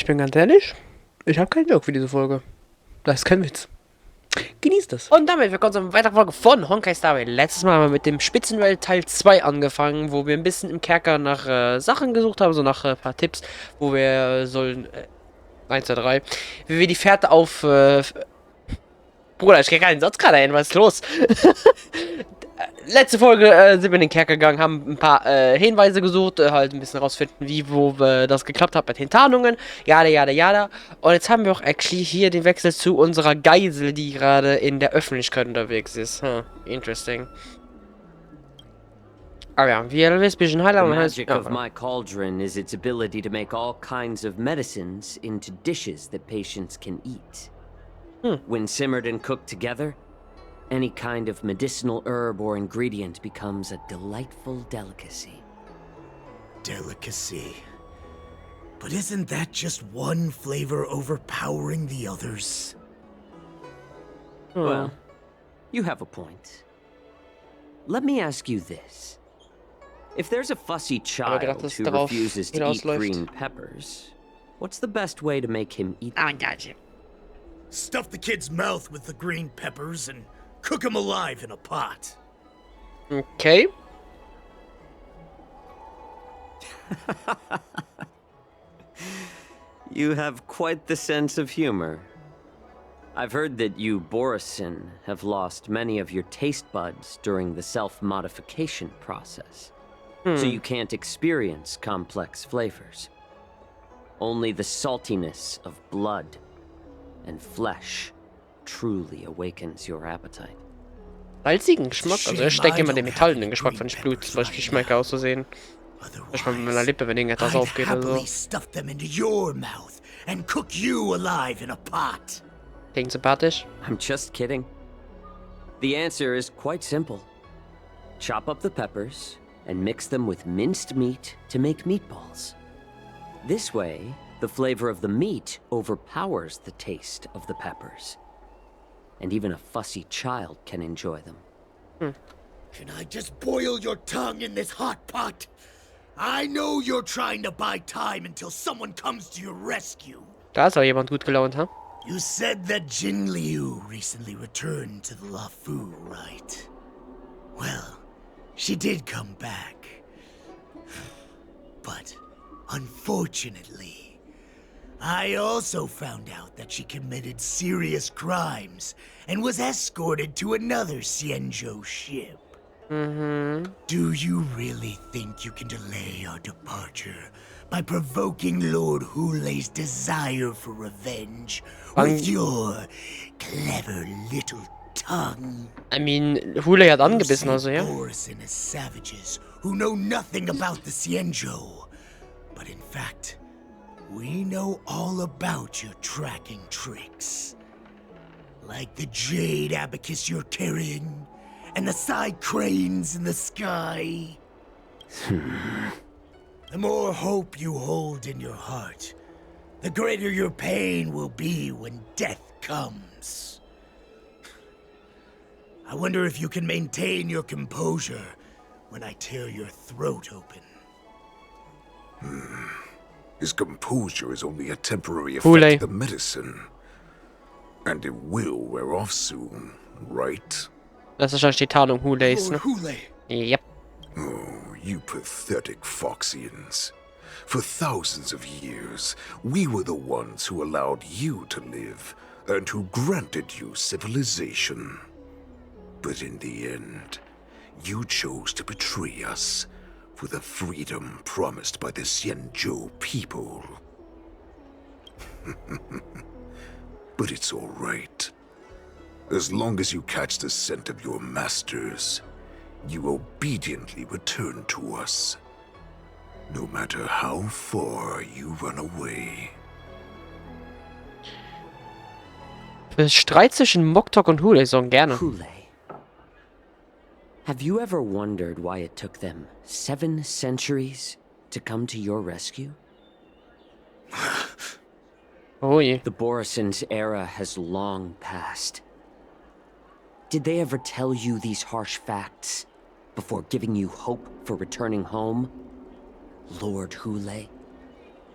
Ich bin ganz ehrlich, ich habe keinen Bock für diese Folge. Das ist kein Witz. Genießt es. Und damit willkommen zu einer weiteren Folge von Honkai Star Rail. Letztes Mal haben wir mit dem Spitzenduell Teil 2 angefangen, wo wir ein bisschen im Kerker nach Sachen gesucht haben, so nach ein paar Tipps, wo wir sollen, 1, 2, 3, wie wir die Fährte auf, Bruder, ich krieg keinen Satz gerade ein, was ist los? Letzte Folge sind wir in den Kerker gegangen, haben ein paar Hinweise gesucht, halt ein bisschen rausfinden, wo das geklappt hat mit den Tarnungen, jada, jada, jada. Und jetzt haben wir auch actually hier den Wechsel zu unserer Geisel, die gerade in der Öffentlichkeit unterwegs ist. Interesting. Aber ja, wie ihr wisst, ein bisschen heiler The und magic of my cauldron is its ability to make all kinds of medicines into dishes that patients can eat. When simmered and cooked together, any kind of medicinal herb or ingredient becomes a delightful delicacy. Delicacy. But isn't that just one flavor overpowering the others? Well, you have a point. Let me ask you this. If there's a fussy child who refuses to eat green peppers, what's the best way to make him eat them? Stuff the kid's mouth with the green peppers and cook him alive in a pot. Okay. You have quite the sense of humor. I've heard that you, Borison, have lost many of your taste buds during the self-modification process. So you can't experience complex flavors. Only the saltiness of blood and flesh truly awakens your appetite. Salzigen Geschmack, also ich stecke immer den Metall in den Geschmack, wenn ich Blut zum Beispiel schmecke, auszusehen. Manchmal mit meiner Lippe, wenn irgendetwas aufgeht oder so. Stuff them into your mouth and cook you alive in a pot. Klingt sympathisch. I'm just kidding. The answer is quite simple. Chop up the peppers and mix them with minced meat to make meatballs. This way, the flavor of the meat overpowers the taste of the peppers. And even a fussy child can enjoy them. Can I just boil your tongue in this hot pot? I know you're trying to buy time until someone comes to your rescue. Da ist auch jemand gut gelaunt, ha? You said that Jin Liu recently returned to the Lafu, right? Well, she did come back. But, unfortunately, I also found out that she committed serious crimes and was escorted to another Xianzhou ship. Do you really think you can delay our departure by provoking Lord Hulei's desire for revenge with your clever little tongue? I mean, Hulei hat angebissen, also ja. Borison is savages who know nothing about the Xianzhou. But in fact, we know all about your tracking tricks. Like the jade abacus you're carrying, and the side cranes in the sky. The more hope you hold in your heart, the greater your pain will be when death comes. I wonder if you can maintain your composure when I tear your throat open. His composure is only a temporary effect Hulei. of the medicine. And it will wear off soon, right? Das ist wahrscheinlich die Tarnung Huleis, ne? Lord Hulei, Yep. Oh, you pathetic Foxians. For thousands of years, we were the ones who allowed you to live, and who granted you civilization. But in the end, you chose to betray us for the freedom promised by the Xianzhou people. But it's all right. As long as you catch the scent of your masters, you obediently return to us. No matter how far you run away. Für Streit zwischen Moktok und Hulei sagen gerne. Hulei. Have you ever wondered why it took them 7 centuries to come to your rescue? Oh je. The Borison's era has long passed. Did they ever tell you these harsh facts before giving you hope for returning home, Lord Hulei?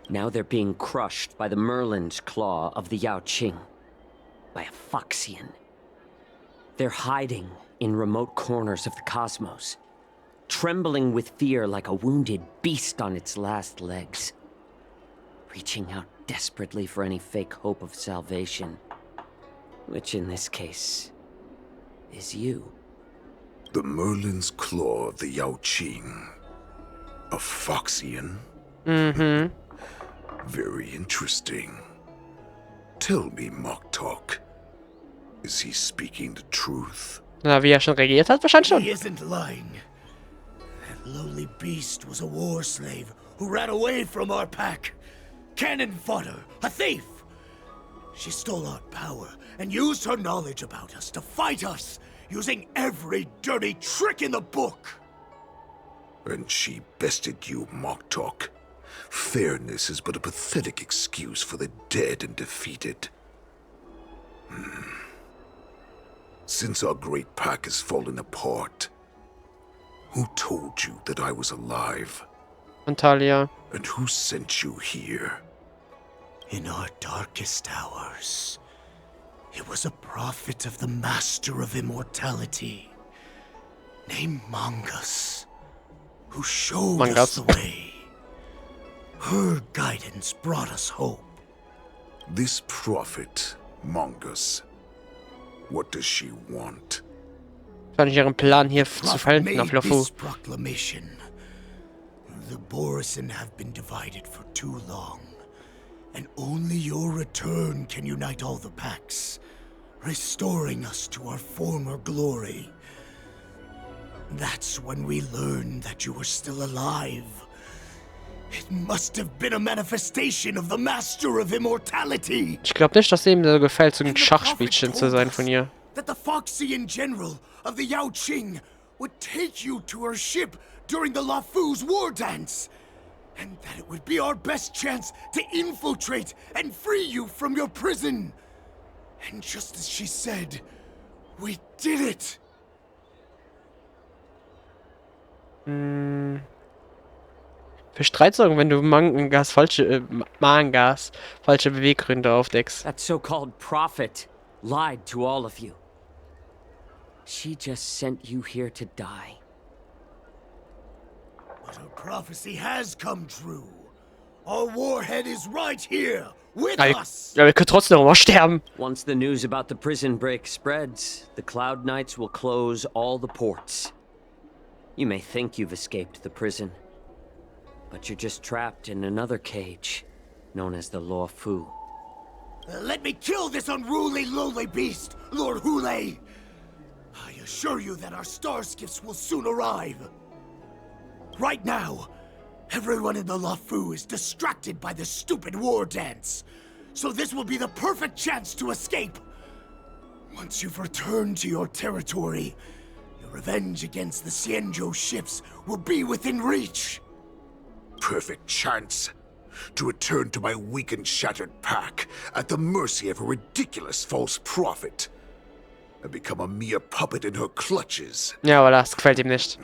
Now they're being crushed by the Merlin's claw of the Yao Qing. By a Foxian. They're hiding in remote corners of the cosmos, trembling with fear like a wounded beast on its last legs, reaching out desperately for any fake hope of salvation, which in this case is you. The Merlin's claw of the Yao Qing. A Foxian? Mhm. Very interesting. Tell me, Mock Talk. Is he speaking the truth? Na, wie er schon reagiert hat, wahrscheinlich schon. He isn't lying. That lowly beast was a war slave who ran away from our pack. Cannon fodder, a thief. She stole our power and used her knowledge about us to fight us, using every dirty trick in the book. And she bested you, Mock Talk. Fairness is but a pathetic excuse for the dead and defeated. Since our great pack has fallen apart, who told you that I was alive? Antalya. And who sent you here? In our darkest hours, it was a prophet of the Master of Immortality, named Mangas, who showed us the way. Her guidance brought us hope. This prophet, Mangas, what does she want? Wahrscheinlich ihren Plan hier zu Prophet verhindern auf made Lufu. this proclamation. The Borisin have been divided for too long, and only your return can unite all the packs, restoring us to our former glory. That's when we learned that you were still alive. It must have been a manifestation of the Master of Immortality. Ich glaube nicht, dass ihm so gefällt, so ein Schachspielchen zu sein von ihr. That the Foxian general of the Yao Qing would take you to her ship during the Lafu's war dance, and that it would be our best chance to infiltrate and free you from your prison. And just as she said, we did it. Für Streitsorgen, wenn du Mangas falsche Beweggründe aufdeckst. That so-called prophet lied to all of you. She just sent you here to die. But her prophecy has come true. Our warhead is right here, with us. Ja, wir können trotzdem noch mal sterben. Once the news about the prison break spreads, the Cloud Knights will close all the ports. You may think you've escaped the prison, but you're just trapped in another cage, known as the Law Fu. Let me kill this unruly, lowly beast, Lord Hule. I assure you that our star skiffs will soon arrive. Right now, everyone in the Lafu is distracted by this stupid war dance. So this will be the perfect chance to escape. Once you've returned to your territory, your revenge against the Xianzhou ships will be within reach. Perfect chance to return to my weak and shattered pack at the mercy of a ridiculous false prophet and become a mere puppet in her clutches. Ja, aber das gefällt ihm nicht.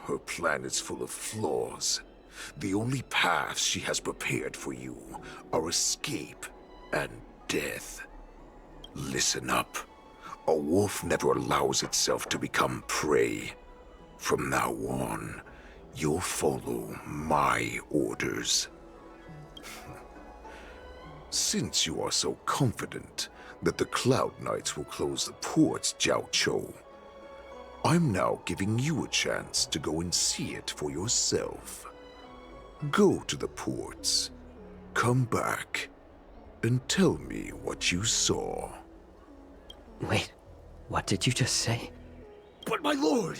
Her plan is full of flaws. The only paths she has prepared for you are escape and death. Listen up. A wolf never allows itself to become prey. From now on, you'll follow my orders. Since you are so confident that the Cloud Knights will close the ports, Jiao Chou, I'm now giving you a chance to go and see it for yourself. Go to the ports, come back, and tell me what you saw. Wait, what did you just say? But my lord!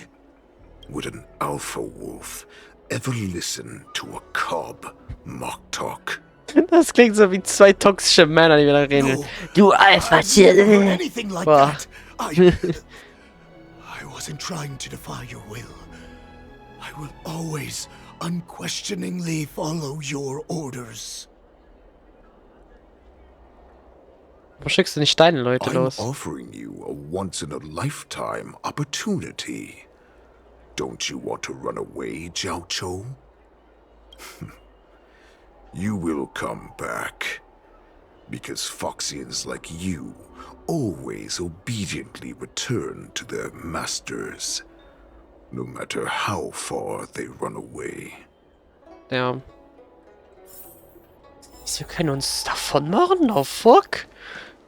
Would an alpha wolf ever listen to a cub, Mock Talk? Das klingt so wie zwei toxische Männer, die wieder reden. Du Alpha-Tier. Anything like Boah. that. I wasn't trying to defy your will. I will always unquestioningly follow your orders. Warum schickst du nicht deine Leute I'm los? offering you a once-in-a-lifetime opportunity. Don't you want to run away, Jiao Chou? You will come back. Because Foxians like you always obediently return to their masters, no matter how far they run away. Ja. Wir können uns davon machen, oh fuck.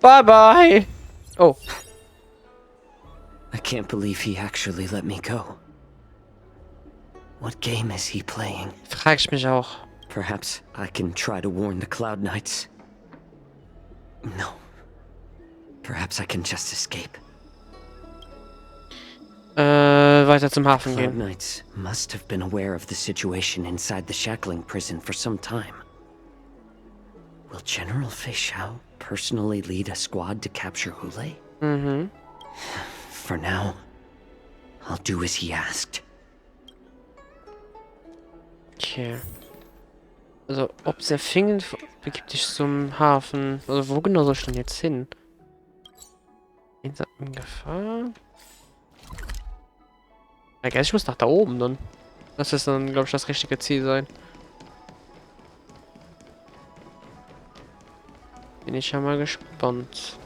Bye bye. Oh. I can't believe he actually let me go. What game is he playing? Frag ich mich auch. Perhaps I can try to warn the Cloud Knights. No. Perhaps I can just escape. Weiter zum Hafen Cloud gehen. Knights must have been aware of the situation inside the shackling prison for some time. Will General Fei Xiao personally lead a squad to capture Hule? Mhm. For now, I'll do as he asked. Okay. Also, ob sehr fingend begibt dich zum Hafen. Also, wo genau soll ich denn jetzt hin? Einsam in Gefahr. Ich muss nach da oben dann. Das ist dann, glaube ich, das richtige Ziel sein. Bin ich ja mal gespannt.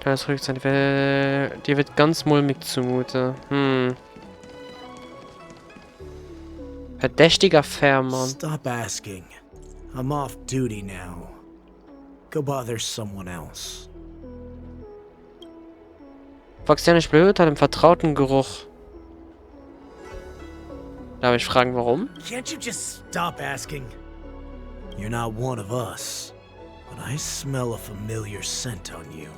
Kleines Rückzeit. Dir wird ganz mulmig zumute. Verdächtiger Fährmann. Stop asking. I'm off duty now. Go bother someone else. Fox ja nicht blöd, hat einen vertrauten Geruch. Darf ich fragen, warum? Can't you just stop asking? You're not one of us, but I smell a familiar scent on you.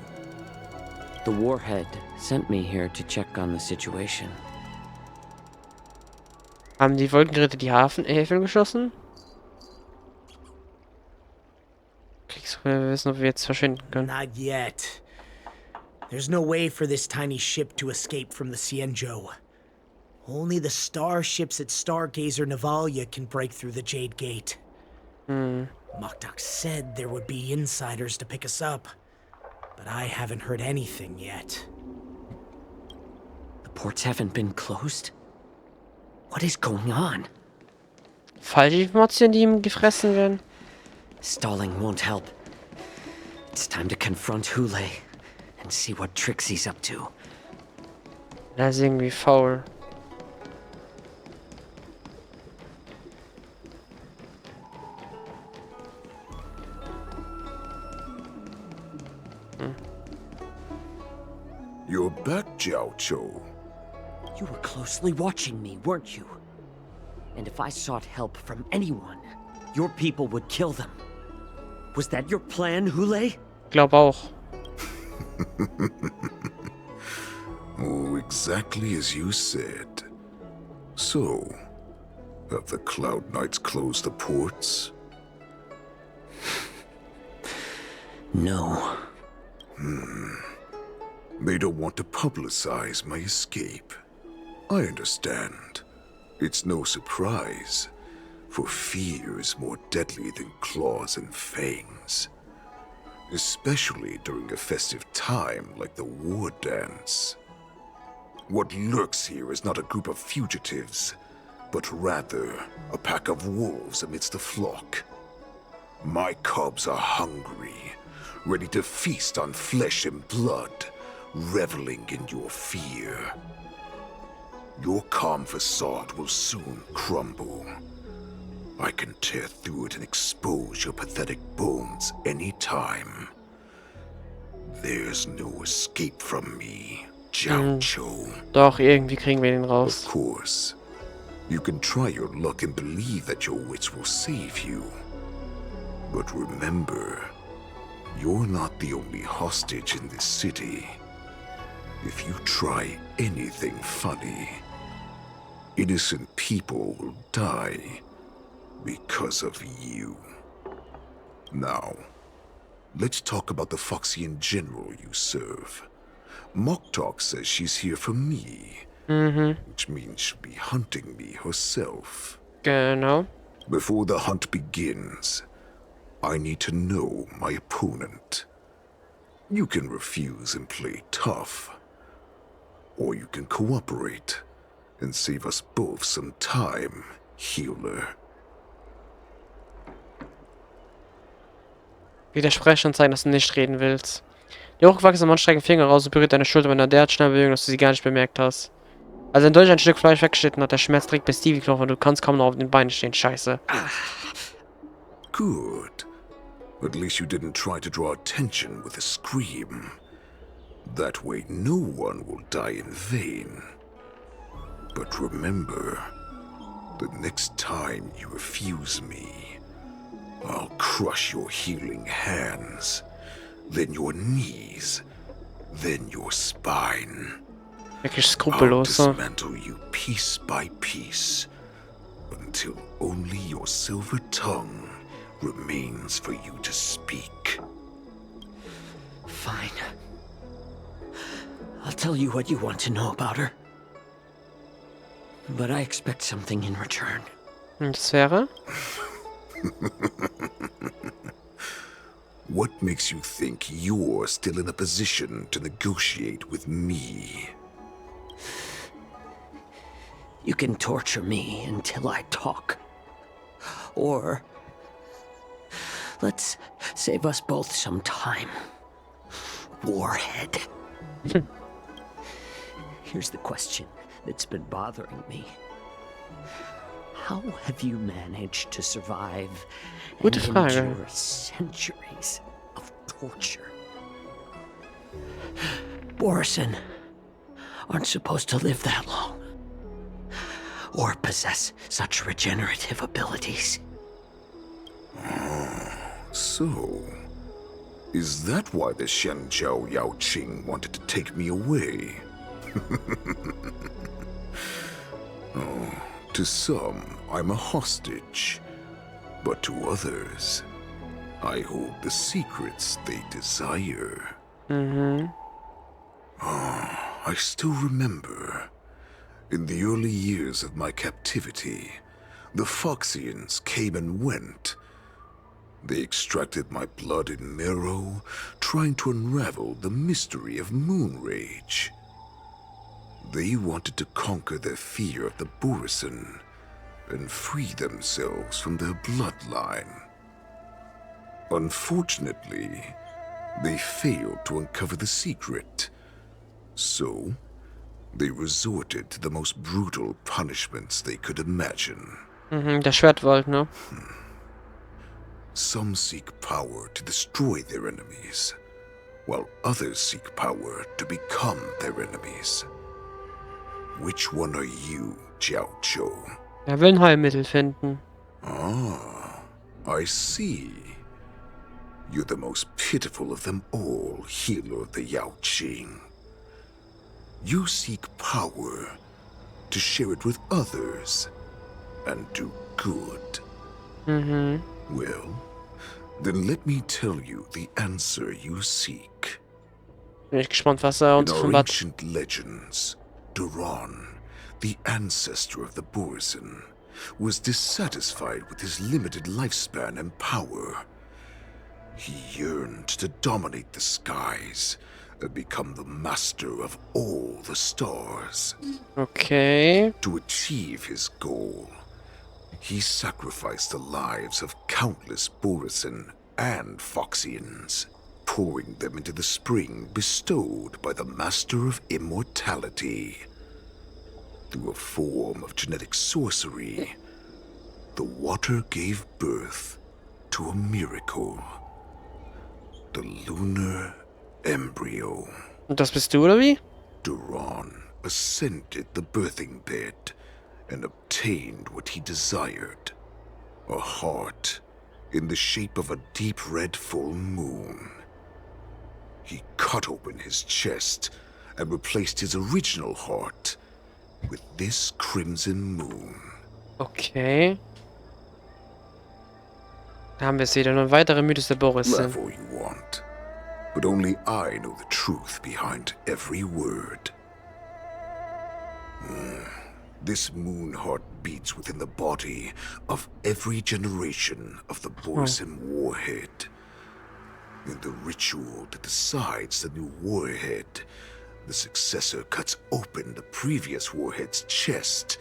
The Warhead sent me here to check on the situation. Haben die Wolkengeräte die Hafenhäfen geschossen? Wir wissen, ob wir jetzt verschwinden können. Not yet. There's no way for this tiny ship to escape from the Xianzhou. Only the starships at Stargazer Navalia can break through the Jade Gate. Mokdok said there would be insiders to pick us up, but I haven't heard anything yet. The ports haven't been closed? What is going on? Falsche Informationen, die ihm gefressen werden. Stalling won't help. It's time to confront Hule and see what tricks he's up to. Er ist irgendwie faul. You're back, Jiao Chou. You were closely watching me, weren't you? And if I sought help from anyone, your people would kill them. Was that your plan, Hule? Glaub auch. Oh, exactly as you said. So, have the Cloud Knights closed the ports? No. They don't want to publicize my escape. I understand. It's no surprise, for fear is more deadly than claws and fangs. Especially during a festive time like the war dance. What lurks here is not a group of fugitives, but rather a pack of wolves amidst a flock. My cubs are hungry, ready to feast on flesh and blood, reveling in your fear. Your calm facade will soon crumble. I can tear through it and expose your pathetic bones any time. There's no escape from me, Jiao Chou. Doch, irgendwie kriegen wir den raus. Of course. You can try your luck and believe that your wits will save you. But remember, you're not the only hostage in this city. If you try anything funny, innocent people will die because of you. Now, let's talk about the Foxian general you serve. Mokdok says she's here for me, which means she'll be hunting me herself. Genau. Before the hunt begins, I need to know my opponent. You can refuse and play tough, Or you can cooperate and save us both some time, Healer. Widersprechen und zeigen, dass du nicht reden willst. Der hochgewachsene Mann streckt den Finger raus und berührt deine Schulter mit einer derart schnellen Bewegung, dass du sie gar nicht bemerkt hast. Als er in Deutsch ein Stück Fleisch weggeschnitten hat, der Schmerz direkt bei Stevie Knochen und du kannst kaum noch auf den Beinen stehen. Scheiße. Good. At least you didn't try to draw attention with a scream. That way no one will die in vain. But remember, the next time you refuse me, I'll crush your healing hands, then your knees, then your spine. Wirklich I'll skrupellos, so. dismantle you piece by piece, until only your silver tongue remains for you to speak. Fine. I'll tell you what you want to know about her. But I expect something in return. Und das wäre? What makes you think you're still in a position to negotiate with me? You can torture me until I talk. Or let's save us both some time. Warhead. Here's the question that's been bothering me. How have you managed to survive and Gute Frage. endure centuries of torture? Borison aren't supposed to live that long. Or possess such regenerative abilities. So, is that why the Shenjiao Yao Qing wanted to take me away? Oh, to some, I'm a hostage. But to others, I hold the secrets they desire. I still remember. In the early years of my captivity, the Foxians came and went. They extracted my blood and marrow, trying to unravel the mystery of moon rage. They wanted to conquer their fear of the Borison and free themselves from their bloodline. Unfortunately, they failed to uncover the secret. So, they resorted to the most brutal punishments they could imagine. Der Schwertwald, ne? Some seek power to destroy their enemies, while others seek power to become their enemies. Which one are you, Jiao Zhou? Er will ein Heilmittel finden. Ah, I see. You're the most pitiful of them all, healer of the Yao Qing. You seek power to share it with others and do good. Well, then let me tell you the answer you seek. Bin ich gespannt, was er In uns our von was. ancient legends, Duran, the ancestor of the Borison, was dissatisfied with his limited lifespan and power. He yearned to dominate the skies and become the master of all the stars. Okay. To achieve his goal, he sacrificed the lives of countless Borison and Foxians, pouring them into the spring bestowed by the Master of Immortality. Through a form of genetic sorcery, the water gave birth to a miracle. The lunar embryo. Und das bist du, oder wie? Duran ascended the birthing bed and obtained what he desired. A heart in the shape of a deep red full moon. He cut open his chest and replaced his original heart with this crimson moon. Okay. Da haben wir es wieder. Nur ein weiterer Mythos der Boris. Laugh all you want, but only I know the truth behind every word. This moon heart beats within the body of every generation of the Borison warhead. In the ritual that decides the new warhead, The successor cuts open the previous warhead's chest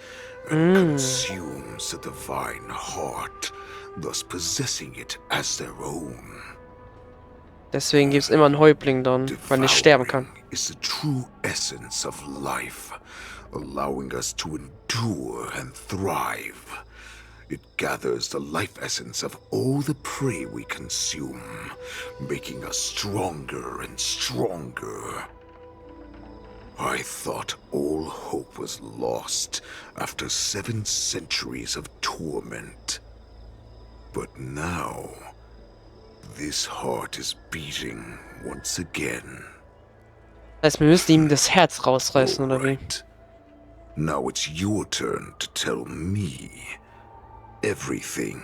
and consumes the divine heart, thus possessing it as their own. Deswegen gibt's immer einen Häuptling dann, weil er nicht sterben kann. Is the true essence of life, allowing us to endure and thrive. It gathers the life essence of all the prey we consume, making us stronger and stronger. I thought all hope was lost after 7 centuries of torment. But now, this heart is beating once again. Das heißt, wir müssen ihm das Herz rausreißen, oder wie? Alright. Now it's your turn to tell me everything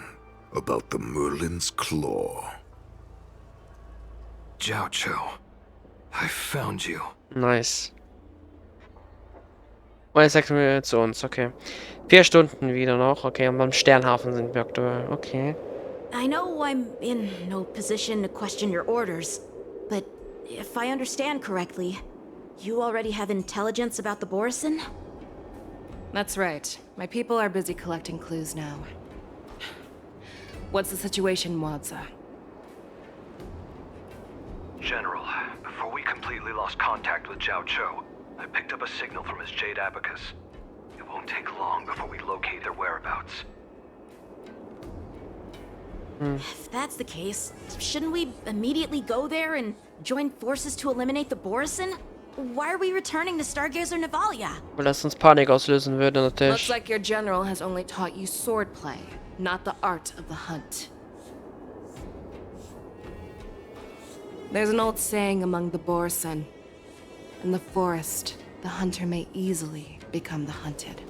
about the Merlin's Claw. Jiao Cho, I found you. Nice. Und jetzt sagt mir zu uns, okay. 4 Stunden wieder noch, okay, und beim Sternhafen sind wir aktuell, okay. I know I'm in no position to question your orders, but if I understand correctly, you already have intelligence about the Borison? That's right. My people are busy collecting clues now. What's the situation, Wadza? General, before we completely lost contact with Jiao Cho, I picked up a signal from his Jade Abacus. It won't take long before we locate their whereabouts. If that's the case, shouldn't we immediately go there and join forces to eliminate the Borison? Why are we returning to Stargazer Nvidia? Weil das uns Panik auslösen würde, Looks natürlich. like your general has only taught you swordplay, not the art of the hunt. There's an old saying among the Borison. In the forest, the hunter may easily become the hunted.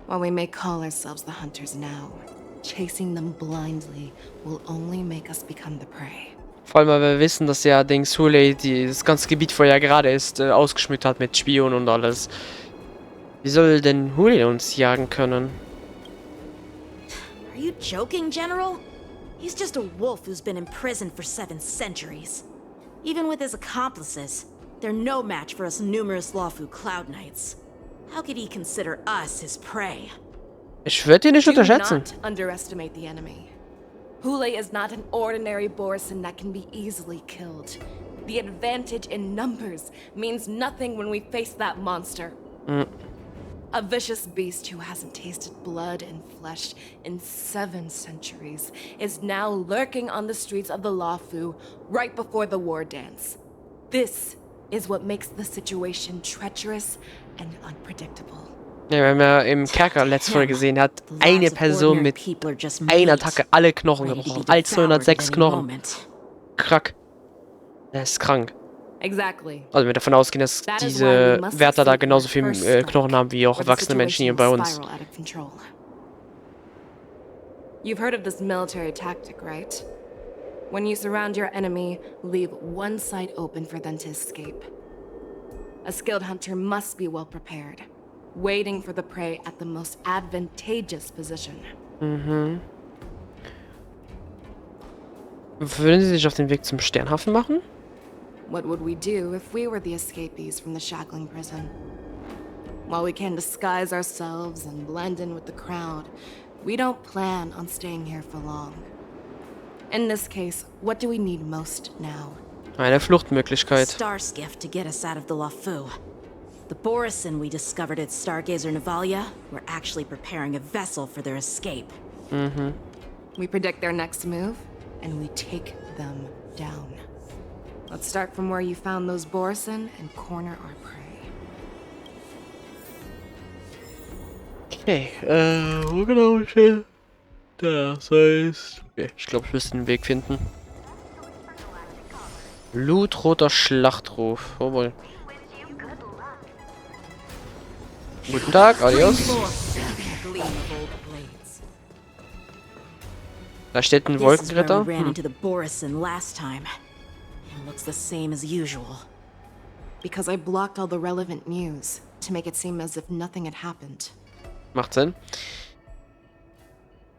While we may call ourselves the hunters now, chasing them blindly will only make us become the prey. Vor allem, weil wir wissen, dass ja Dings Hule das ganze Gebiet, wo er gerade ist, ausgeschmückt hat mit Spionen und alles. Wie soll denn Hule uns jagen können? Are you joking, General? He's just a wolf who's been imprisoned for 7 centuries. Even with his accomplices, they're no match for us numerous Lawfu Cloud Knights. How could he consider us his prey? Ich würde ihn nicht Do unterschätzen. not underestimate the enemy. Hule is not an ordinary Borison that can be easily killed. The advantage in numbers means nothing when we face that monster. A vicious beast who hasn't tasted blood and flesh in 7 centuries is now lurking on the streets of the Lawfu right before the war dance. This is what makes the situation treacherous and unpredictable. Ja, wir haben ja im Kerker letzte Folge gesehen, hat eine Person mit einer Attacke alle Knochen gebrochen. All 206 Knochen. Krack. Der ist krank. Exactly. Also wir davon ausgehen, dass diese Wärter da genauso viel Knochen haben wie auch erwachsene Menschen hier bei uns. You've heard of this military tactic, right? When you surround your enemy, leave one side open for them to escape. A skilled hunter must be well prepared, waiting for the prey at the most advantageous position. Würden Sie sich auf den Weg zum Sternhafen machen? What would we do if we were the escapees from the shackling prison? While we can disguise ourselves and blend in with the crowd, we don't plan on staying here for long. In this case, what do we need most now? Eine Fluchtmöglichkeit. Star skiff to get us out of the Lawfu. The Borison we discovered at Stargazer Nvidia were actually preparing a vessel for their escape. We predict their next move, and we take them down. Let's start from where you found those Borison and corner our prey. Okay, wo genau ist er? Das heißt... Okay, ich glaube, ich müsste den Weg finden. Blutroter Schlachtruf. Oh wohl. Guten Tag, adios. Da steht ein Wolkenritter. Ran into the Borison last time. It looks the same as usual. Because I blocked all the relevant news to make it seem as if nothing had happened. Macht Sinn.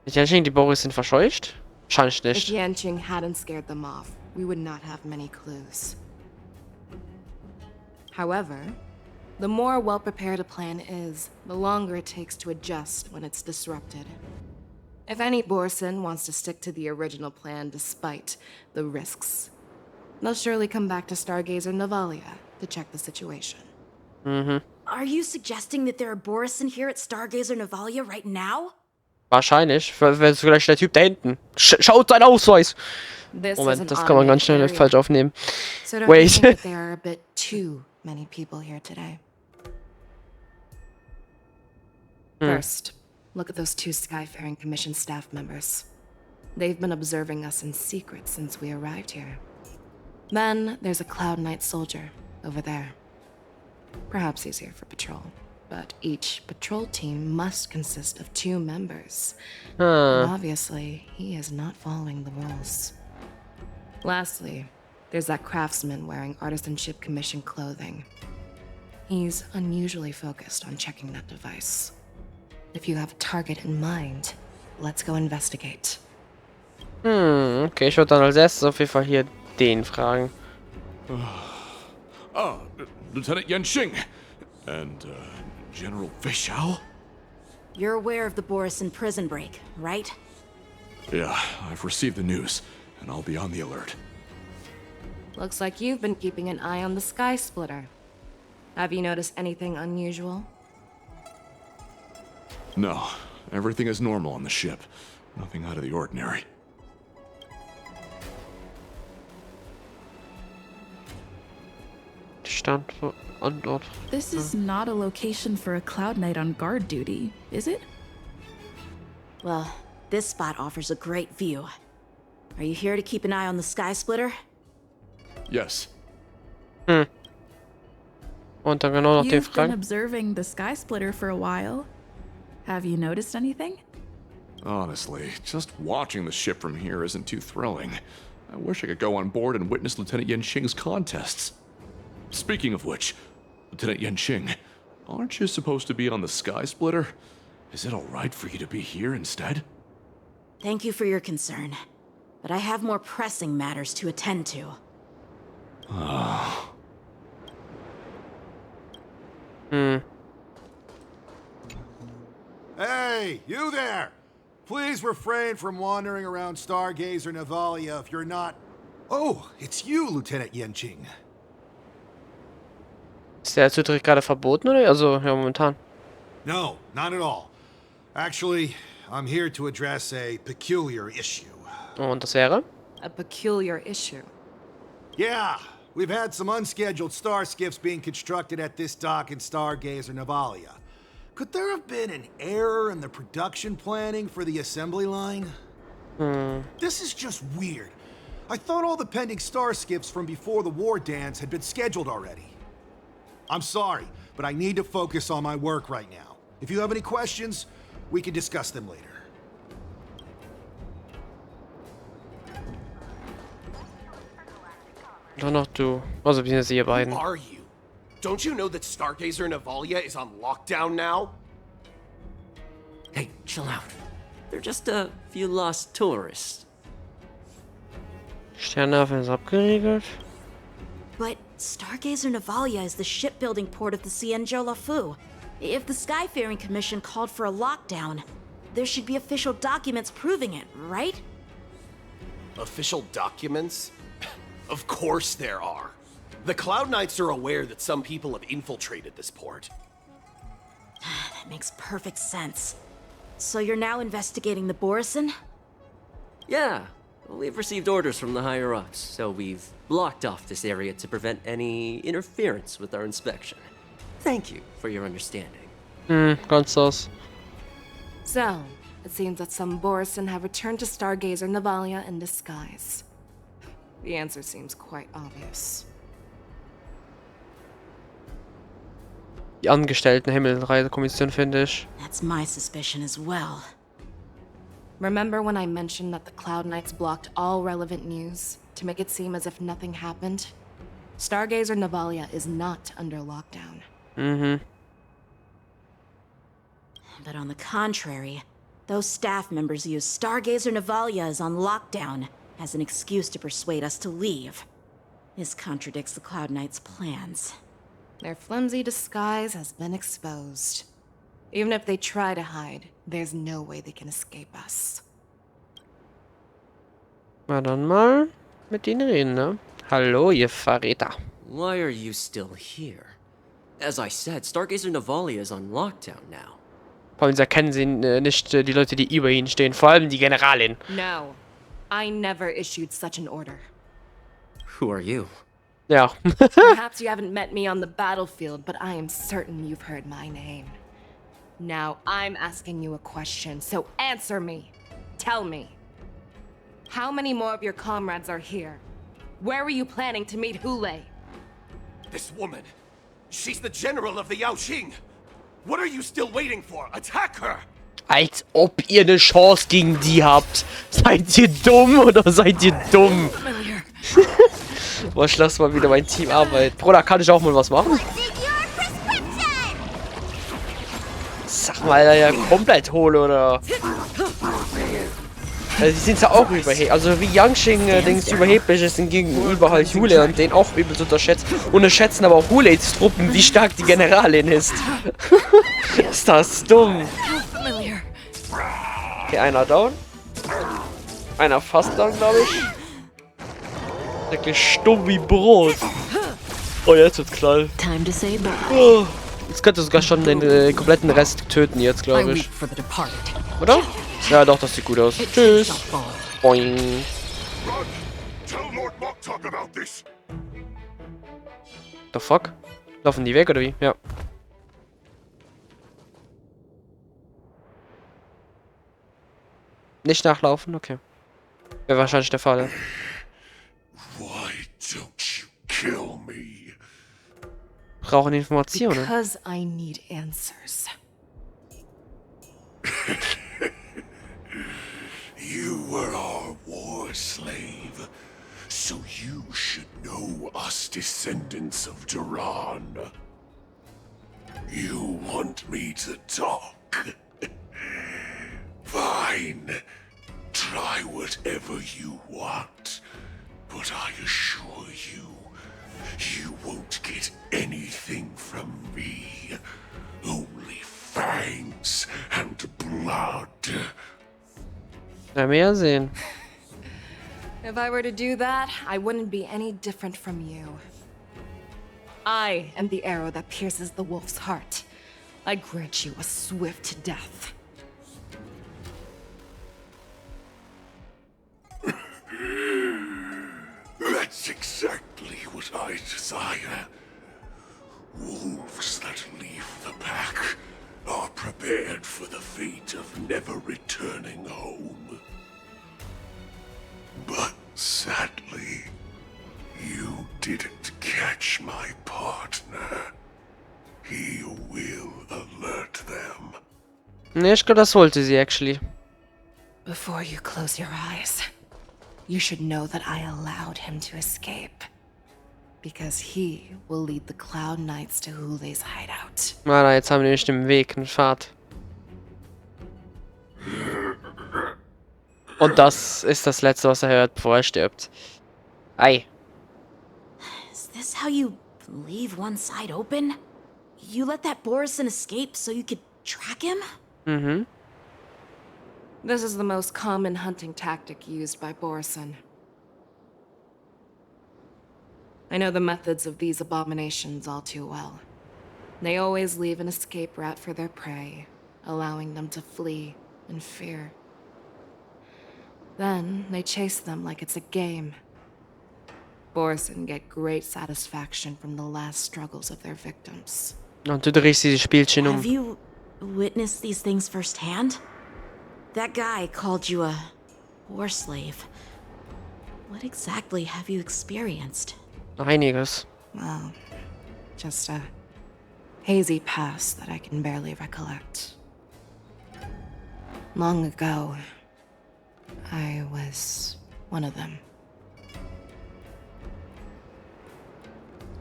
Ich denke, die Boris sind verscheucht. Wahrscheinlich If nicht. Yanqing hadn't scared them off, we would not have many clues. However, the more well-prepared a plan is, the longer it takes to adjust when it's disrupted. If any Borson wants to stick to the original plan despite the risks, they'll surely come back to Stargazer Navalia to check the situation. Are you suggesting that there are Borison here at Stargazer Navalia right now? Wahrscheinlich. Wäre vielleicht der Typ da hinten. Schaut seinen Ausweis! This is an Moment, das kann man ganz schnell automated falsch area, aufnehmen. so don't you Wait. think that there are a bit too many people here today? First, look at those 2 Skyfaring Commission staff members. They've been observing us in secret since we arrived here. Then there's a Cloud Knight soldier over there. Perhaps he's here for patrol, but each patrol team must consist of 2 members. And obviously, he is not following the rules. Lastly, there's that craftsman wearing Artisanship Commission clothing. He's unusually focused on checking that device. If you have a target in mind, let's go investigate. Okay, ich würde dann als erstes auf jeden Fall hier den fragen. Lieutenant Yenxing and General Fischau? You're aware of the Borison prison break, right? Yeah, I've received the news, and I'll be on the alert. Looks like you've been keeping an eye on the Sky Splitter. Have you noticed anything unusual? No, everything is normal on the ship. Nothing out of the ordinary. Standort. This is not a location for a Cloud Knight on guard duty, is it? Well, this spot offers a great view. Are you here to keep an eye on the Sky Splitter? Yes. Und dann genau nach den You've been Fragen. observing the Sky Splitter for a while. Have you noticed anything? Honestly, just watching the ship from here isn't too thrilling. I wish I could go on board and witness Lieutenant Yenxing's contests. Speaking of which, Lieutenant Yenxing, aren't you supposed to be on the Sky Splitter? Is it alright for you to be here instead? Thank you for your concern, but I have more pressing matters to attend to. Hey, you there! Please refrain from wandering around Stargazer Navalia if you're not... Oh, it's you, Lieutenant Yenxing. Ist der Zutritt gerade verboten, oder? Also, ja, momentan. No, not at all. Actually, I'm here to address a peculiar issue. Und das wäre? A peculiar issue. Yeah, we've had some unscheduled star skiffs being constructed at this dock in Stargazer Navalia. Could there have been an error in the production planning for the assembly line? This is just weird. I thought all the pending star skiffs from before the war dance had been scheduled already. I'm sorry, but I need to focus on my work right now. If you have any questions, we can discuss them later. Doch noch du. Also, beziehungsweise ihr beiden. Who are you? Don't you know that Stargazer Navalia is on lockdown now? Hey, chill out. They're just a few lost tourists. Sternhafen ist abgeriegelt. But Stargazer Navalia is the shipbuilding port of the Cienjo Lafu. If the Skyfaring Commission called for a lockdown, there should be official documents proving it, right? Official documents? Of course there are. The Cloud Knights are aware that some people have infiltrated this port. That makes perfect sense. So you're now investigating the Borison? Yeah, we've received orders from the higher-ups, so we've blocked off this area to prevent any interference with our inspection. Thank you for your understanding. Ganz aus. So, it seems that some Borison have returned to Stargazer Navalia in disguise. The answer seems quite obvious. Die Angestellten Himmelreisekommission, finde ich. That's my suspicion as well. Remember when I mentioned that the Cloud Knights blocked all relevant news to make it seem as if nothing happened? Stargazer Navalia is not under lockdown. But on the contrary, those staff members use Stargazer Navalia is on lockdown as an excuse to persuade us to leave. This contradicts the Cloud Knights' plans. Their flimsy disguise has been exposed. Even if they try to hide, there's no way they can escape us. Na dann mal mit denen reden, ne? Hallo, ihr Verräter. Why are you still here? As I said, Stargazer Navalia is on lockdown now. Vor allem erkennen sie nicht die Leute, die über ihnen stehen. Vor allem die Generalin. No, I never issued such an order. Who are you? Ja. Perhaps you haven't met me on the battlefield, but I am certain you've heard my name. Now I'm asking you a question, so answer me. Tell me. How many more of your comrades are here? Where were you planning to meet Hule? This woman, she's the general of the Yaoxing. What are you still waiting for? Attack her! Als ob ihr eine Chance gegen die habt. Seid ihr dumm oder seid ihr dumm? Boah, ich lass mal wieder mein Team arbeiten. Bruder, kann ich auch mal was machen? Sag mal, ja komplett hohl, oder? Also, die sind ja auch überheblich. Also, wie Yangqing überheblich ist gegenüber halt Hule und den auch übelst unterschätzt. Unterschätzen aber auch Hules Truppen, wie stark die Generalin ist. Ist das dumm? Okay, einer down. Einer fast down, glaube ich. Wirklich stumm wie Brot. Oh, jetzt wird's klar. Oh, jetzt könnte sogar schon den kompletten Rest töten jetzt, glaube ich. Oder? Ja, doch, das sieht gut aus. Tschüss. Boing. The fuck? Laufen die weg, oder wie? Ja. Nicht nachlaufen? Okay. Wäre wahrscheinlich der Fall. Why don't you kill me? Brauchen Informationen. Because I need answers. You were our war slave, so you should know us descendants of Duran. You want me to talk? Fine. Try whatever you want, but I assure you, you won't get anything from me. Only fangs and blood. Ja, mehr sehen. If I were to do that, I wouldn't be any different from you. I am the arrow that pierces the wolf's heart. I grant you a swift death. That's exactly what I desire. Wolves that leave the pack are prepared for the fate of never returning home. But sadly, you didn't catch my partner. He will alert them. Ne, ich glaube, das wollte sie, actually. Before you close your eyes, you should know that I allowed him to escape. Because he will lead the Cloud Knights to Hule's hideout. Na, jetzt haben wir nämlich den Weg, eine Fahrt. Und das ist das Letzte, was er hört, bevor er stirbt. Ei. Is this how you leave one side open? You let that Borison escape so you could track him? Mhm. This is the most common hunting tactic used by Borison. I know the methods of these abominations all too well. They always leave an escape route for their prey, allowing them to flee in fear. Then they chase them like it's a game. Borison get great satisfaction from the last struggles of their victims. Und du drehst dieses Spielchen um. Have you witnessed these things firsthand? That guy called you a war slave. What exactly have you experienced? Einiges. Well, just a hazy past that I can barely recollect. Long ago, I was one of them.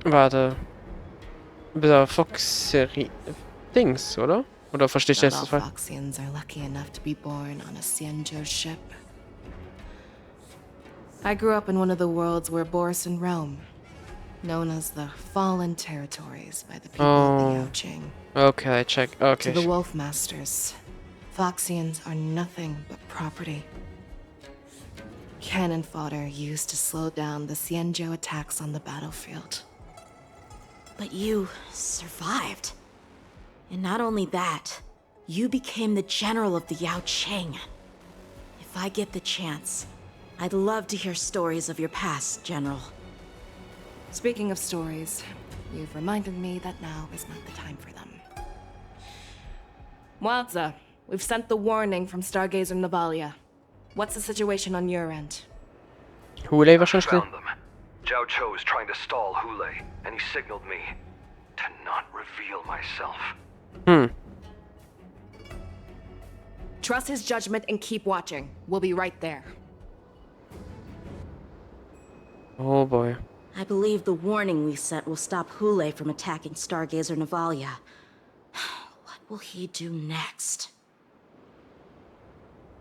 Warte. Dieser Fox-Serie. Dings, oder? Oder verstehe ich Not das all falsch? Foxians are lucky enough to be born on a Xianzhou ship. I grew up in one of the worlds where Borison roam. known as the Fallen Territories by the people of the Yaoqing. Okay, check. Okay. To the Wolf Masters, Foxians are nothing but property. Cannon fodder used to slow down the Xianzhou attacks on the battlefield. But you survived. And not only that, you became the general of the Yaoqing. If I get the chance, I'd love to hear stories of your past, General. Speaking of stories, you've reminded me that now is not the time for them. Wadza, we've sent the warning from Stargazer Navalia. What's the situation on your end? Hulei wahrscheinlich. Found them. Zhao Cho is trying to stall Hulei, and he signaled me to not reveal myself. Trust his judgment and keep watching. We'll be right there. Oh boy. I believe the warning we sent will stop Hulei from attacking Stargazer Navalia. What will he do next?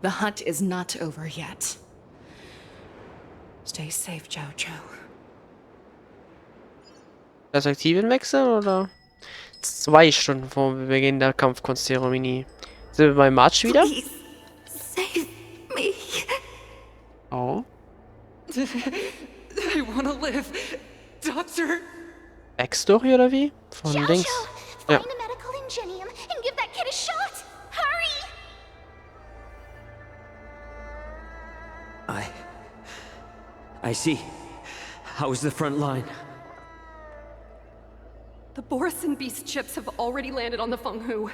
The hunt is not over yet. Stay safe, Zhao Cho. Perspektiven wechseln oder? 2 Stunden vor Beginn der Kampfkunstzeremonie. Sind wir beim March wieder? Please, save me. Oh. I wanna live. Doctor. Backstory oder wie? Von links. Ja. Find a medical ingenium and give that kid a shot. Hurry! I see. How's the front line? The Borisin Beast ships have already landed on the Fenghu.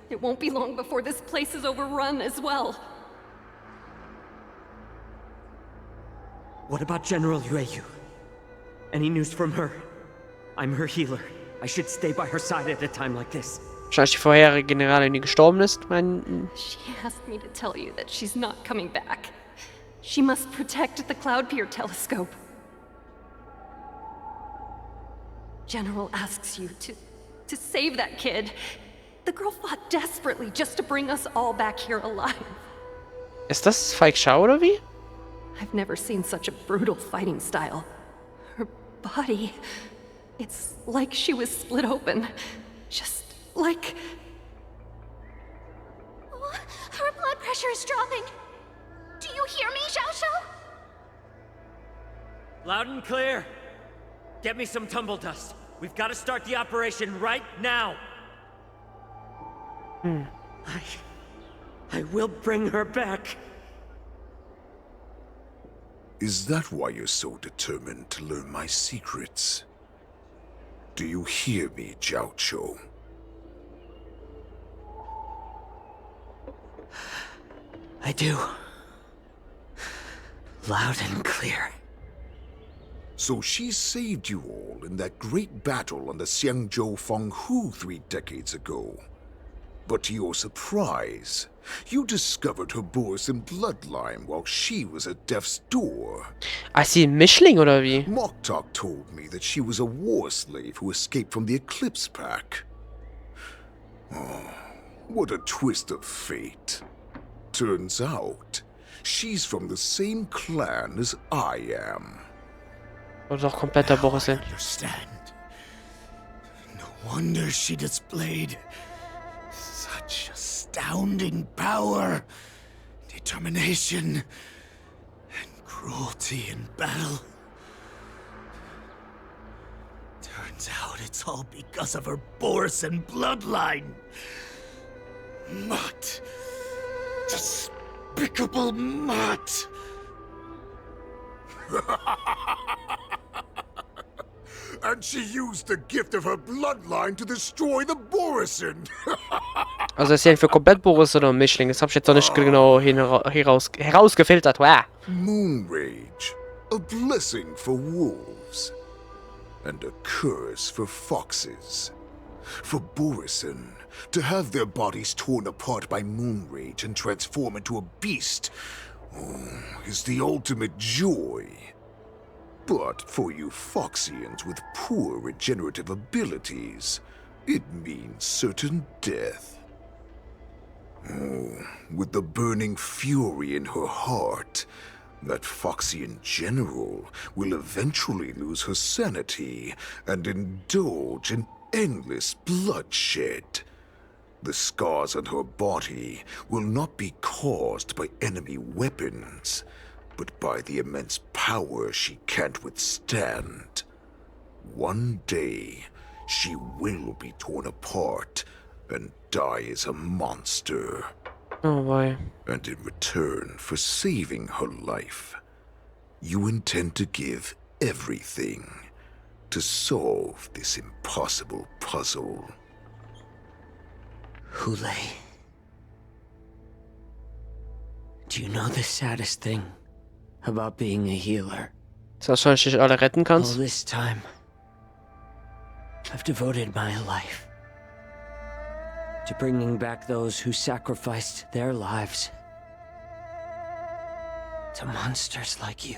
It won't be long before this place is overrun as well. What about General Yueyu? Any news from her? I'm her healer. I should stay by her side at a time like this. Wahrscheinlich die vorherige Generalin, die gestorben ist. She asked me to tell you that she's not coming back. She must protect the Cloud Pier telescope. General asks you to save that kid. The girl fought desperately just to bring us all back here alive. Ist das Falk Schau oder wie? I've never seen such a brutal fighting style. Her body, it's like she was split open. Just like... Oh, her blood pressure is dropping. Do you hear me, Zhao Shou? Loud and clear. Get me some tumble dust. We've got to start the operation right now. I will bring her back. Is that why you're so determined to learn my secrets? Do you hear me, Zhao Cho? I do. Loud and clear. So she saved you all in that great battle on the Xiangzhou Fenghu 3 decades ago. But to your surprise, you discovered her Borisin bloodline while she was at death's door. I see Mischling oder wie? Moktok told me that she was a war slave who escaped from the Eclipse Pack. Oh, what a twist of fate. Turns out, she's from the same clan as I am. Oder doch kompletter Borisin. I understand. No wonder she displayed such astounding power, determination, and cruelty in battle. Turns out it's all because of her Borisin bloodline. Mutt. Despicable mutt. And she used the gift of her bloodline to destroy the Borisin. Also ist sie für komplett Boris oder Mischling? Das hab ich jetzt noch nicht genau herausgefiltert. Wow. Moon Rage, a blessing for wolves, and a curse for foxes. For Borisin, to have their bodies torn apart by Moon Rage and transform into a beast is the ultimate joy. But for you Foxians with poor regenerative abilities, it means certain death. Oh, with the burning fury in her heart, That Foxian general will eventually lose her sanity and indulge in endless bloodshed. The scars on her body will not be caused by enemy weapons, but by the immense power she can't withstand. One day, she will be torn apart and die as a monster. Oh boy. And in return for saving her life, you intend to give everything to solve this impossible puzzle. Hule, do you know the saddest thing about being a healer? Dass du wahrscheinlich alle retten All kannst. this time, I've devoted my life to bringing back those who sacrificed their lives to monsters like you.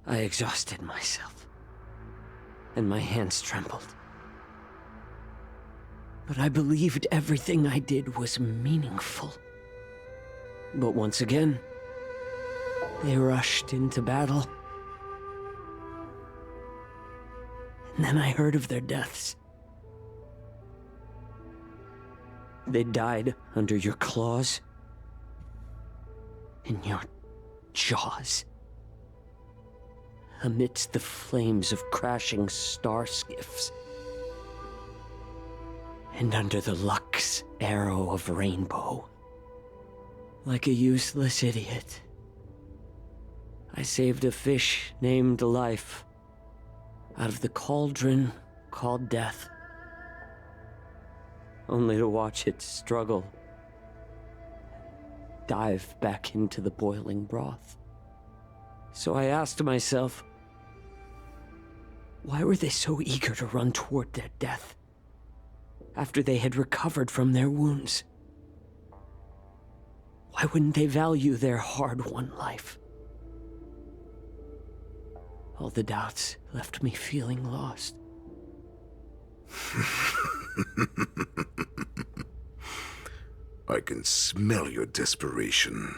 I exhausted myself, and my hands trembled. But I believed everything I did was meaningful. But once again, they rushed into battle. And then I heard of their deaths. They died under your claws, in your jaws, amidst the flames of crashing star skiffs, and under the Lux arrow of rainbow. Like a useless idiot, I saved a fish named Life out of the cauldron called Death, only to watch it struggle, dive back into the boiling broth. So I asked myself, why were they so eager to run toward their death after they had recovered from their wounds? Why wouldn't they value their hard-won life? All the doubts left me feeling lost. I can smell your desperation,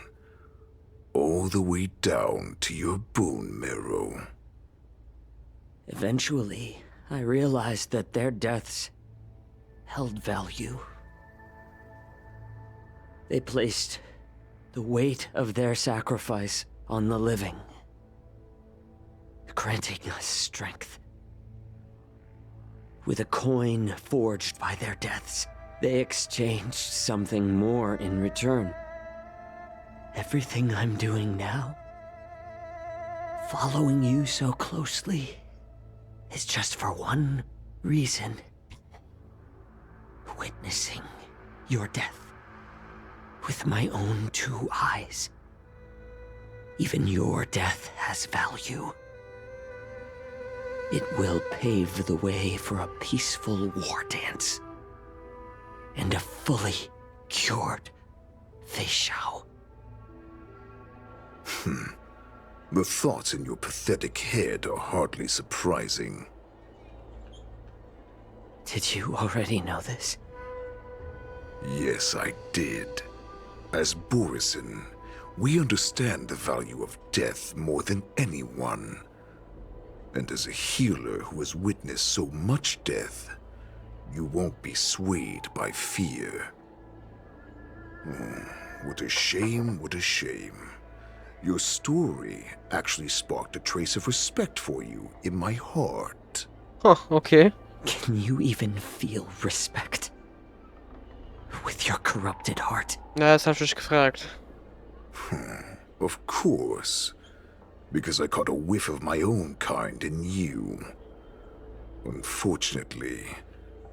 all the way down to your bone marrow. Eventually, I realized that their deaths held value. They placed the weight of their sacrifice on the living, granting us strength. With a coin forged by their deaths, they exchanged something more in return. Everything I'm doing now, following you so closely, is just for one reason. Witnessing your death with my own two eyes. Even your death has value. It will pave the way for a peaceful war dance and a fully cured Feishao. The thoughts in your pathetic head are hardly surprising. Did you already know this? Yes, I did. As Borisin, we understand the value of death more than anyone. And as a healer who has witnessed so much death, you won't be swayed by fear. What a shame, what a shame. Your story actually sparked a trace of respect for you in my heart. Huh, okay. Can you even feel respect with your corrupted heart? Ja, das hab ich mich gefragt. Of course. Because I caught a whiff of my own kind in you. Unfortunately,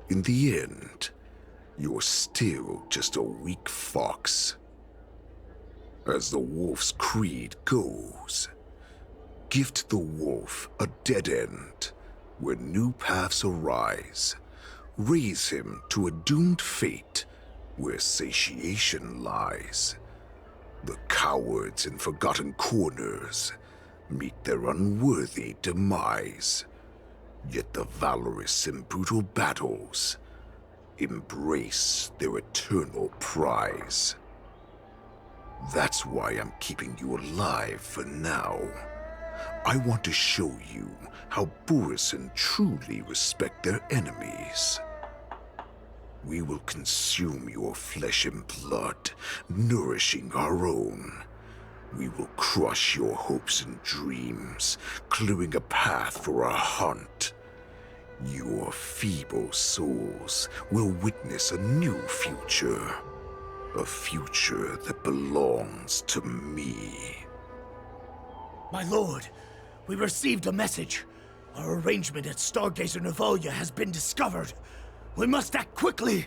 in the end, you're still just a weak fox. As the wolf's creed goes, gift the wolf a dead end where new paths arise. Raise him to a doomed fate where satiation lies. The cowards in forgotten corners meet their unworthy demise. Yet the valorous in brutal battles embrace their eternal prize. That's why I'm keeping you alive for now. I want to show you how Borisin truly respect their enemies. We will consume your flesh and blood, nourishing our own. We will crush your hopes and dreams, clearing a path for our hunt. Your feeble souls will witness a new future. A future that belongs to me. My lord, we received a message. Our arrangement at Stargazer Navalia has been discovered. We must act quickly.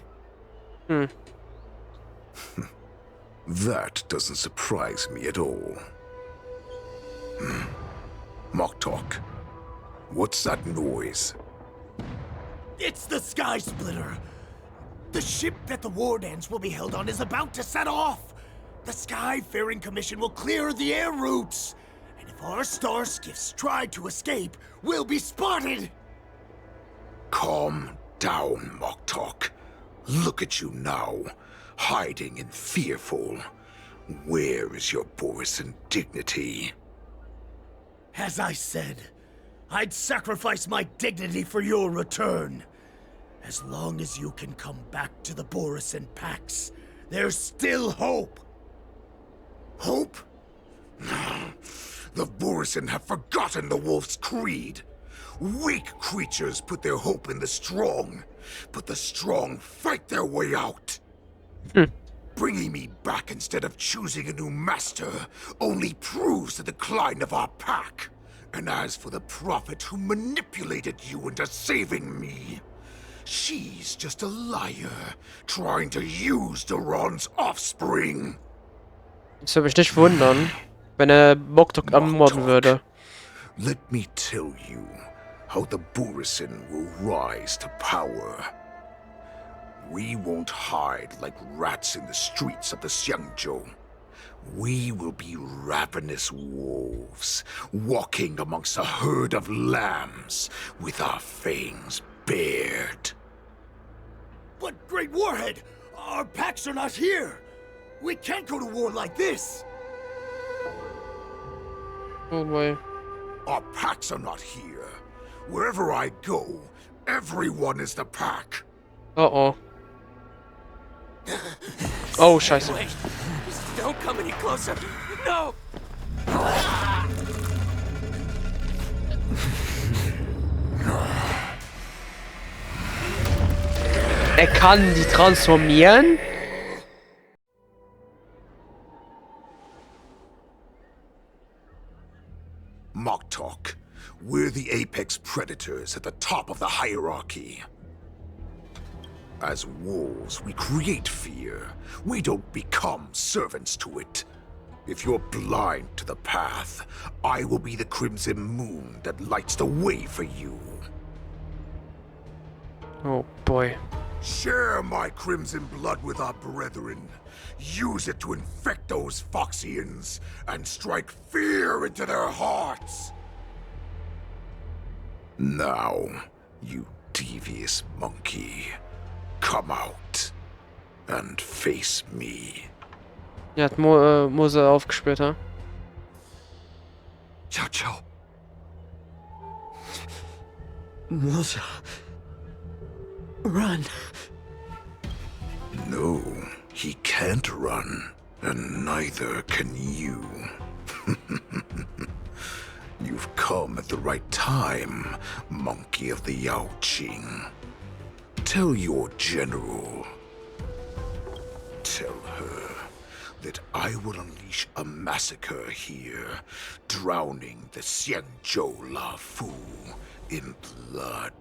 That doesn't surprise me at all. Moktok, what's that noise? It's the Sky Splitter. The ship that the Wardens will be held on is about to set off. The Skyfaring Commission will clear the air routes. And if our star skiffs try to escape, we'll be spotted. Calm down, Moktok. Look at you now, hiding and fearful. Where is your Borisin dignity? As I said, I'd sacrifice my dignity for your return. As long as you can come back to the Borisin Pax, there's still hope. Hope? The Borisin have forgotten the wolf's creed. Weak creatures put their hope in the strong, but the strong fight their way out. Bringing me back instead of choosing a new master only proves the decline of our pack. And as for the prophet who manipulated you into saving me, she's just a liar, trying to use Duran's offspring. Das würde mich nicht wundern, wenn Moktok ermorden würde. Let me tell you how the Borisin will rise to power. We won't hide like rats in the streets of the Xiangzhou. We will be ravenous wolves, walking amongst a herd of lambs, with our fangs bared. But, Great Warhead, our packs are not here. We can't go to war like this. Oh boy. Our packs are not here. Wherever I go, everyone is the pack. Oh. Oh, scheiße. Wait. Just don't come any closer. No! Er kann die transformieren? Moktok, we're the apex predators at the top of the hierarchy. As wolves, we create fear. We don't become servants to it. If you're blind to the path, I will be the crimson moon that lights the way for you. Oh boy. Share my crimson blood with our brethren. Use it to infect those Foxians and strike fear into their hearts. Now, you devious monkey, come out and face me. Er hat Mose aufgespürt, ha? Ciao. Mose. Run. No, he can't run, and neither can you. You've come at the right time, monkey of the Yaoqing. Tell your general. Tell her that I will unleash a massacre here, drowning the Xianzhou La Fu in blood.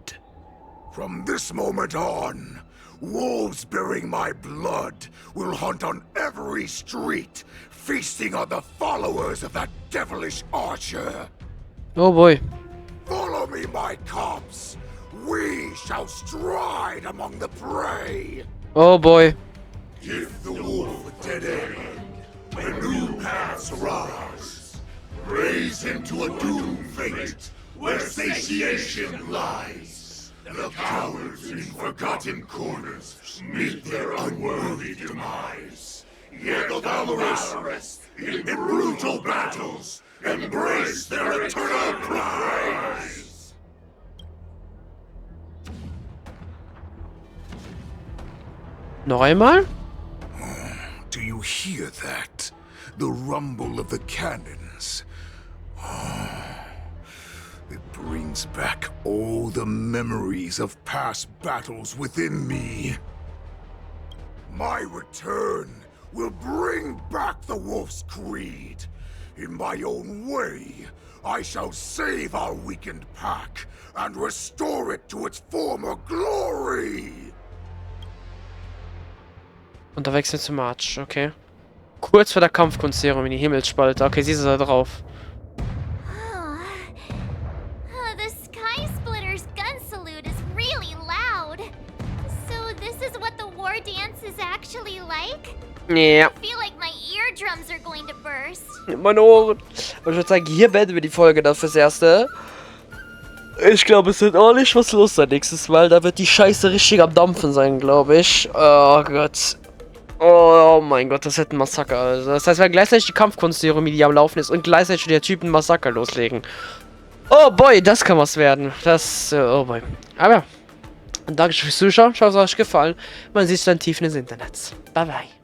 From this moment on, wolves bearing my blood will hunt on every street, feasting on the followers of that devilish archer. Oh boy. Follow me, my cubs. We shall stride among the prey. Oh boy. Give the wolf a dead end, when new paths arise. Raise him to a doomed fate, where satiation lies. The cowards in forgotten corners meet their unworthy demise. Yet the valorous, in brutal battles, embrace their eternal prize. Noch einmal? Do you hear that? The rumble of the cannons. It brings back all the memories of past battles within me. My return will bring back the Wolf's Creed. In my own way, I shall save our weakened pack and restore it to its former glory. Und da wechselt zum March, okay. Kurz vor der Kampfkunstzeremonie, Himmelsspalte. Okay, siehst du da drauf. The Sky Splitter's gun salute is really loud. So this is what the war dance is actually like? Ja. I feel like my eardrums are going to burst. Meine Ohren. Und ich würde sagen, hier beenden wir die Folge dann fürs Erste. Ich glaube, es wird auch nicht was los sein nächstes Mal. Da wird die Scheiße richtig am Dampfen sein, glaube ich. Oh Gott. Oh mein Gott, das wird ein Massaker. Also, das heißt, wenn gleichzeitig die Kampfkunstzeremonie, die am Laufen ist, und gleichzeitig der Typen Massaker loslegen. Oh boy, das kann was werden. Das, oh boy. Aber ja. Danke fürs Zuschauen. Ich hoffe, es hat euch gefallen. Man sieht sich dann tief ins Internet. Bye bye.